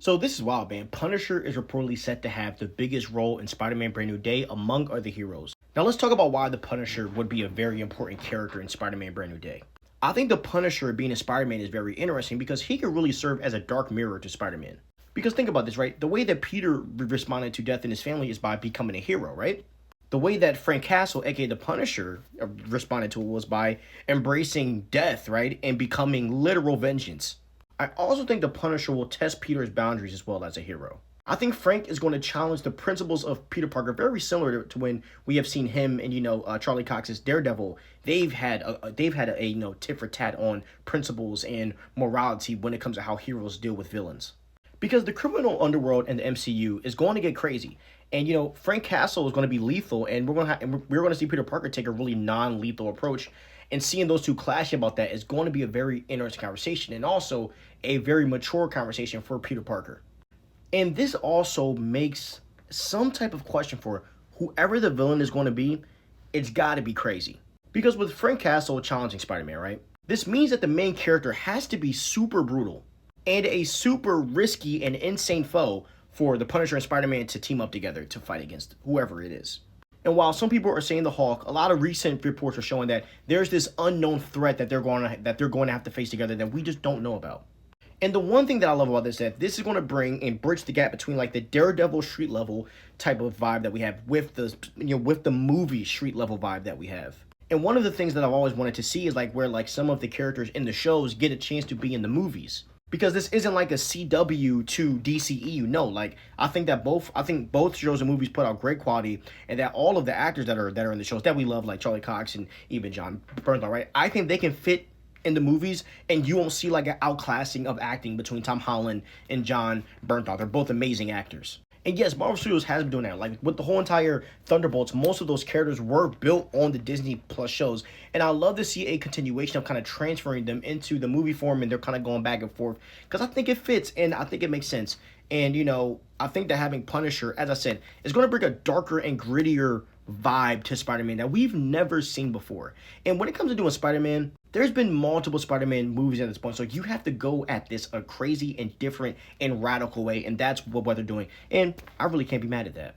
So this is wild, man. Punisher is reportedly set to have the biggest role in Spider-Man Brand New Day among other heroes. Now let's talk about why the Punisher would be a very important character in Spider-Man Brand New Day. I think the Punisher being a Spider-Man is very interesting because he could really serve as a dark mirror to Spider-Man. Because think about this, right? The way that Peter responded to death in his family is by becoming a hero, right? The way that Frank Castle, aka the Punisher, responded to it was by embracing death, right? And becoming literal vengeance. I also think the Punisher will test Peter's boundaries as well as a hero. I think Frank is going to challenge the principles of Peter Parker, very similar to when we have seen him and Charlie Cox's Daredevil. They've had a tit for tat on principles and morality when it comes to how heroes deal with villains. Because the criminal underworld in the MCU is going to get crazy, and Frank Castle is going to be lethal, and we're going to see Peter Parker take a really non-lethal approach, and seeing those two clashing about that is going to be a very interesting conversation, and also a very mature conversation for Peter Parker. And this also makes some type of question for whoever the villain is going to be. It's got to be crazy. Because with Frank Castle challenging Spider-Man, right? This means that the main character has to be super brutal and a super risky and insane foe for the Punisher and Spider-Man to team up together to fight against whoever it is. And while some people are saying the Hulk, a lot of recent reports are showing that there's this unknown threat that they're going to have to face together that we just don't know about. And the one thing that I love about this is that this is going to bring and bridge the gap between like the Daredevil street level type of vibe that we have with the movie street level vibe that we have. And one of the things that I've always wanted to see is like where like some of the characters in the shows get a chance to be in the movies. Because this isn't like a CW to DCEU. No, like I think both shows and movies put out great quality, and that all of the actors that are in the shows that we love, like Charlie Cox and even John Bernthal, right? I think they can fit in the movies, and you won't see like an outclassing of acting between Tom Holland and John Bernthal. They're both amazing actors. And yes, Marvel Studios has been doing that. Like with the whole entire Thunderbolts, most of those characters were built on the Disney Plus shows. And I love to see a continuation of kind of transferring them into the movie form, and they're kind of going back and forth. Because I think it fits and I think it makes sense. And, I think that having Punisher, as I said, is going to bring a darker and grittier vibe to Spider-Man that we've never seen before. And when it comes to doing Spider-Man, there's been multiple Spider-Man movies at this point, so you have to go at this a crazy and different and radical way, and that's what they're doing. And I really can't be mad at that.